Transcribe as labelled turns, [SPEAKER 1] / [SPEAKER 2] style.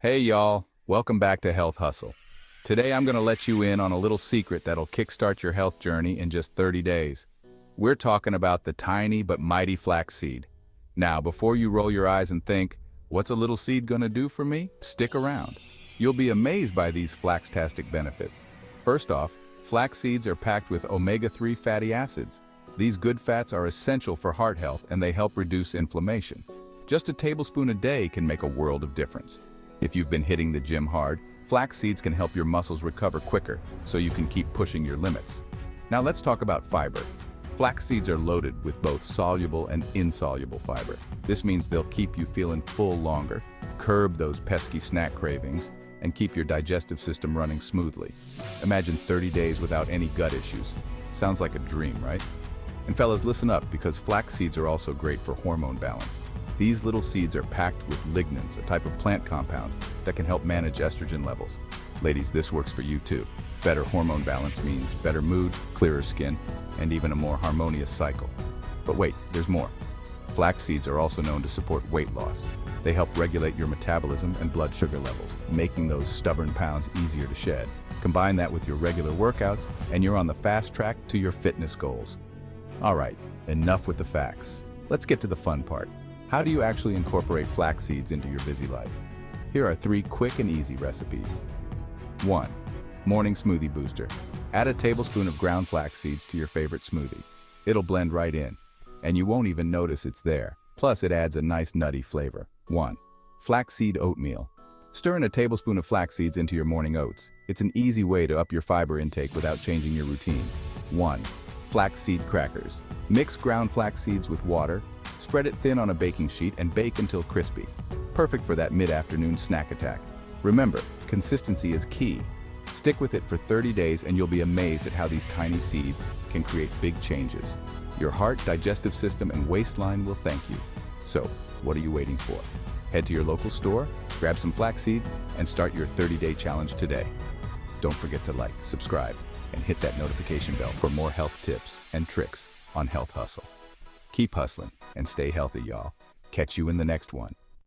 [SPEAKER 1] Hey y'all, welcome back to Health Hustle. Today I'm going to let you in on a little secret that'll kickstart your health journey in just 30 days. We're talking about the tiny but mighty flaxseed. Now, before you roll your eyes and think, what's a little seed going to do for me? Stick around. You'll be amazed by these flaxtastic benefits. First off, flax seeds are packed with omega-3 fatty acids. These good fats are essential for heart health and they help reduce inflammation. Just a tablespoon a day can make a world of difference. If you've been hitting the gym hard, flax seeds can help your muscles recover quicker so you can keep pushing your limits. Now let's talk about fiber. Flax seeds are loaded with both soluble and insoluble fiber. This means they'll keep you feeling full longer, curb those pesky snack cravings, and keep your digestive system running smoothly. Imagine 30 days without any gut issues. Sounds like a dream, right? And fellas, listen up, because flax seeds are also great for hormone balance. These little seeds are packed with lignans, a type of plant compound that can help manage estrogen levels. Ladies, this works for you too. Better hormone balance means better mood, clearer skin, and even a more harmonious cycle. But wait, there's more. Flax seeds are also known to support weight loss. They help regulate your metabolism and blood sugar levels, making those stubborn pounds easier to shed. Combine that with your regular workouts, and you're on the fast track to your fitness goals. All right, enough with the facts. Let's get to the fun part. How do you actually incorporate flax seeds into your busy life? Here are 3 quick and easy recipes. 1. Morning smoothie booster. Add a tablespoon of ground flax seeds to your favorite smoothie. It'll blend right in, and you won't even notice it's there. Plus, it adds a nice nutty flavor. 1. Flaxseed oatmeal. Stir in a tablespoon of flax seeds into your morning oats. It's an easy way to up your fiber intake without changing your routine. 1. Flaxseed crackers. Mix ground flax seeds with water, spread it thin on a baking sheet, and bake until crispy. Perfect for that mid-afternoon snack attack. Remember, consistency is key. Stick with it for 30 days and you'll be amazed at how these tiny seeds can create big changes. Your heart, digestive system, and waistline will thank you. So, what are you waiting for? Head to your local store, grab some flax seeds, and start your 30-day challenge today. Don't forget to like, subscribe, and hit that notification bell for more health tips and tricks on Health Hustle. Keep hustling and stay healthy, y'all. Catch you in the next one.